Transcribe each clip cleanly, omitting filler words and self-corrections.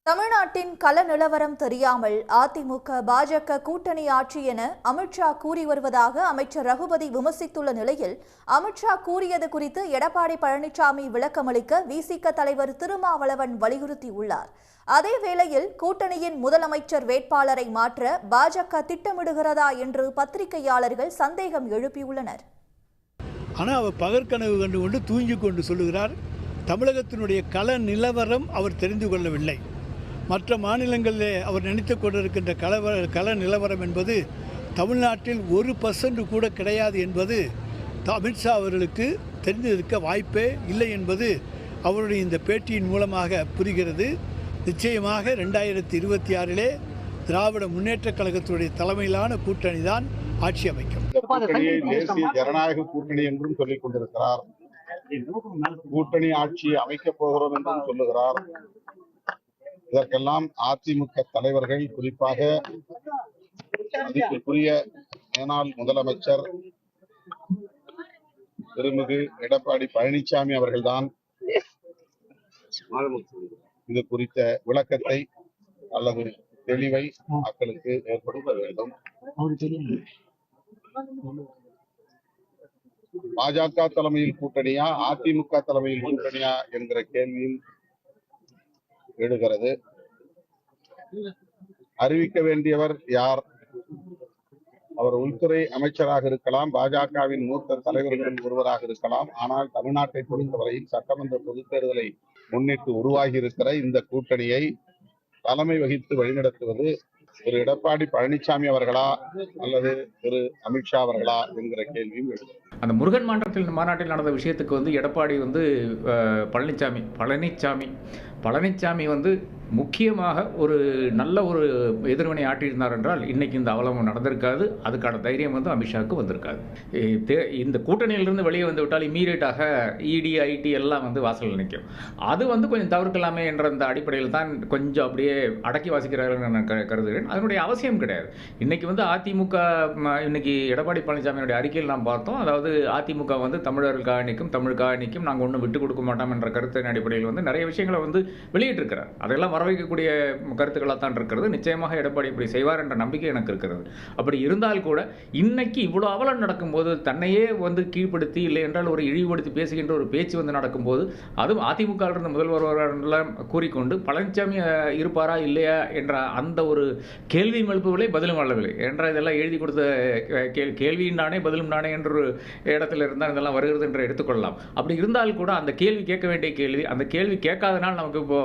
தமிழ்நாட்டின் கள நிலவரம் தெரியாமல் அதிமுக பாஜக கூட்டணி ஆட்சி என அமித்ஷா கூறி வருவதாக அமைச்சர் ரகுபதி விமர்சித்துள்ள நிலையில் அமித்ஷா கூறியது குறித்து எடப்பாடி பழனிசாமி விளக்கமளிக்க விசிக தலைவர் திருமாவளவன் வலியுறுத்தியுள்ளார். அதே வேளையில் கூட்டணியின் முதலமைச்சர் வேட்பாளரை மாற்ற பாஜக திட்டமிடுகிறதா என்று பத்திரிகையாளர்கள் சந்தேகம் எழுப்பியுள்ளனர். ஆனால் அவர் பகற்கனவு கண்டு கொண்டு தூங்கிக் கொண்டு சொல்லுகிறார். தமிழகத்தினுடைய கள நிலவரம் அவர் தெரிந்து கொள்ளவில்லை. மற்ற மாநிலங்களிலே அவர் நினைத்து கொண்டிருக்கின்ற கள நிலவரம் என்பது தமிழ்நாட்டில் 1% கூட கிடையாது என்பது அமித்ஷா அவர்களுக்கு தெரிந்திருக்க வாய்ப்பே இல்லை என்பது அவருடைய இந்த பேட்டியின் மூலமாக புரிகிறது. நிச்சயமாக 2026 திராவிட முன்னேற்றக் கழகத்துடைய தலைமையிலான கூட்டணி தான் ஆட்சி அமைக்கும். தேசிய ஜனநாயக கூட்டணி என்றும் சொல்லிக் கொண்டிருக்கிறார். கூட்டணி ஆட்சி அமைக்கப் போகிறோம் என்றும் சொல்லுகிறார். இதற்கெல்லாம் அதிமுக தலைவர்கள், குறிப்பாக மதிப்பிற்குரிய மேனாள் முதலமைச்சர் திருமிகு எடப்பாடி பழனிசாமி அவர்கள்தான் இது குறித்த விளக்கத்தை அல்லது தெளிவை மக்களுக்கு ஏற்படுத்த வேண்டும். பாஜக தலைமையில் கூட்டணியா அதிமுக தலைமையில் கூட்டணியா என்கிற கேள்வியும் எழுகிறது. அறிவிக்க வேண்டியவர் யார்? அவர் உள்துறை அமைச்சராக இருக்கலாம், பாஜகவின் மூத்த தலைவர்களில் ஒருவராக இருக்கலாம். ஆனால் தமிழ்நாட்டை பொறுத்தவரையில் சட்டமன்ற பொதுத் தேர்தலை முன்னிட்டு உருவாகி இருக்கிற இந்த கூட்டணியை தலைமை வகித்து வழிநடத்துவது திரு எடப்பாடி பழனிசாமி அவர்களா அல்லது திரு அமித்ஷா அவர்களா என்கிற கேள்வியும் எழுது. அந்த முருகன் மாநாட்டில் நடந்த விஷயத்துக்கு எடப்பாடி பழனிசாமி முக்கியமாக ஒரு நல்ல ஒரு எதிர்வினை ஆற்றியிருந்தார் என்றால் இன்னைக்கு இந்த அவலம் நடந்திருக்காது. அதுக்கான தைரியம் அமித்ஷாவுக்கு வந்திருக்காது. இந்த கூட்டணியிலிருந்து வெளியே வந்து விட்டால் இம்மீடியட்டாக இடி ஐடி எல்லாம் வாசலில் நிற்கும். அது கொஞ்சம் தவிர்க்கலாமே என்ற அந்த அடிப்படையில் தான் கொஞ்சம் அப்படியே அடக்கி வாசிக்கிறார்கள் நான் கருதுகிறேன். அதனுடைய அவசியம் கிடையாது. இன்னைக்கு அதிமுக இன்னைக்கு எடப்பாடி பழனிசாமியினுடைய அறிக்கையில் நாம் பார்த்தோம். அதாவது அதிமுக தமிழர்களுக்காக நிற்கும், தமிழுக்காக நிற்கும், நாங்கள் ஒன்றும் விட்டுக் கொடுக்க மாட்டோம் என்ற கருத்தின் அடிப்படையில் நிறைய விஷயங்களை வெளியிட்டிருக்கிறார். அதெல்லாம் வரவேற்கக்கூடிய கருத்துக்களாக தான் இருக்கிறது. நிச்சயமாக எடப்பாடி இப்படி செய்வார் என்ற நம்பிக்கை எனக்கு இருக்கிறது. அப்படி இருந்தால் கூட இன்னைக்கு இவ்வளோ அவலம் நடக்கும்போது தன்னையே கீழ்ப்படுத்தி இல்லை என்றால் ஒரு இழிவுபடுத்தி பேசுகின்ற ஒரு பேச்சு நடக்கும்போது அதுவும் அதிமுக இருந்த முதல்வர் கூறிக்கொண்டு பழனிசாமி இருப்பாரா இல்லையா என்ற அந்த ஒரு கேள்வி எழுப்பவில்லை, பதிலும் வரவில்லை என்ற இதெல்லாம் எழுதி கொடுத்த கேள்வியும் நானே பதிலும் நானே என்ற ஒரு இடத்துல இருந்தால் இதெல்லாம் வருகிறது என்று எடுத்துக்கொள்ளலாம். அப்படி இருந்தால் கூட அந்த கேள்வி கேட்க வேண்டிய கேள்வி, அந்த கேள்வி கேட்காதனால் நமக்கு இப்போ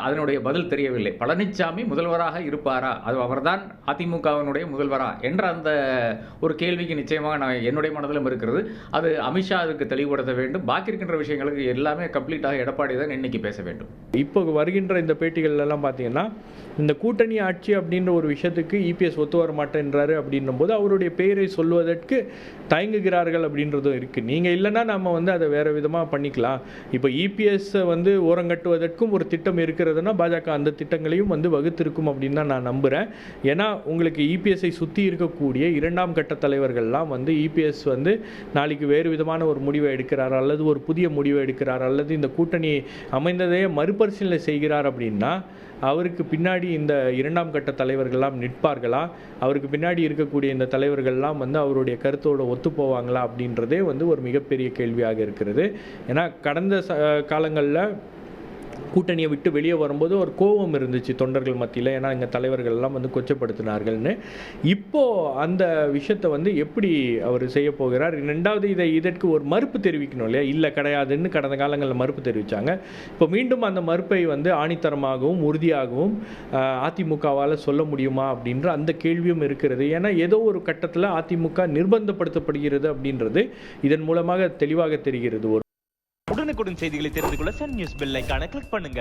அதனுடைய பதில் தெரியவில்லை. பழனிசாமி முதல்வராக இருப்பாரா, அது அவர்தான் அதிமுகவினுடைய முதல்வரா என்ற அந்த ஒரு கேள்விக்கு நிச்சயமாக என்னுடைய மனதிலும் இருக்கிறது. அது அமித்ஷா அதுக்கு தெளிவுபடுத்த வேண்டும். பாக்கி இருக்கின்ற விஷயங்களுக்கு எல்லாமே கம்ப்ளீட்டாக எடப்பாடி தான் இன்னைக்கு பேச வேண்டும். இப்போ வருகின்ற இந்த பேட்டிகள் எல்லாம் பார்த்தீங்கன்னா இந்த கூட்டணி ஆட்சி அப்படின்ற ஒரு விஷயத்துக்கு இபிஎஸ் ஒத்து வர மாட்டேன்றாரு அப்படின்னும் போது அவருடைய பெயரை சொல்வதற்கு தயங்குகிறார்கள் அப்படின்றதும் இருக்குது. நீங்கள் இல்லைன்னா நம்ம அதை வேறு விதமாக பண்ணிக்கலாம். இப்போ இபிஎஸ்ஸை ஓரங்கட்டுவதற்கும் ஒரு திட்டம் இருக்கிறதுனா பாஜக அந்த திட்டங்களையும் வகுத்திருக்கும் அப்படின்னு தான் நான் நம்புகிறேன். ஏன்னா உங்களுக்கு இபிஎஸ்ஐ சுற்றி இருக்கக்கூடிய இரண்டாம் கட்ட தலைவர்கள்லாம் இபிஎஸ் நாளைக்கு வேறு விதமான ஒரு முடிவை எடுக்கிறார் அல்லது ஒரு புதிய முடிவை எடுக்கிறார் அல்லது இந்த கூட்டணி அமைந்ததையே மறுபரிசீலனை செய்கிறார் அப்படின்னா அவருக்கு பின்னாடி இந்த இரண்டாம் கட்ட தலைவர்கள்லாம் நிற்பார்களா, அவருக்கு பின்னாடி இருக்கக்கூடிய இந்த தலைவர்கள்லாம் அவருடைய கருத்தோடு ஒத்து போவாங்களா அப்படின்றதே ஒரு மிகப்பெரிய கேள்வியாக இருக்கிறது. ஏன்னா கடந்த காலங்களில் கூட்டணியை விட்டு வெளியே வரும்போது ஒரு கோபம் இருந்துச்சு தொண்டர்கள் மத்தியில். ஏன்னா எங்கள் தலைவர்கள் எல்லாம் கொச்சப்படுத்தினார்கள்னு. இப்போது அந்த விஷயத்தை எப்படி அவர் செய்ய போகிறார்? ரெண்டாவது இதற்கு ஒரு மறுப்பு தெரிவிக்கணும் இல்லையா? இல்லை கிடையாதுன்னு கடந்த காலங்களில் மறுப்பு தெரிவித்தாங்க. இப்போ மீண்டும் அந்த மறுப்பை ஆணித்தரமாகவும் உறுதியாகவும் அதிமுகவால் சொல்ல முடியுமா அப்படின்ற அந்த கேள்வியும் இருக்கிறது. ஏன்னா ஏதோ ஒரு கட்டத்தில் அதிமுக நிர்பந்தப்படுத்தப்படுகிறது அப்படின்றது இதன் மூலமாக தெளிவாக தெரிகிறது. உடனுக்குடன் செய்திகளை தெரிந்து கொள்ள சன் நியூஸ் பெல் ஐகானை கிளிக் பண்ணுங்க.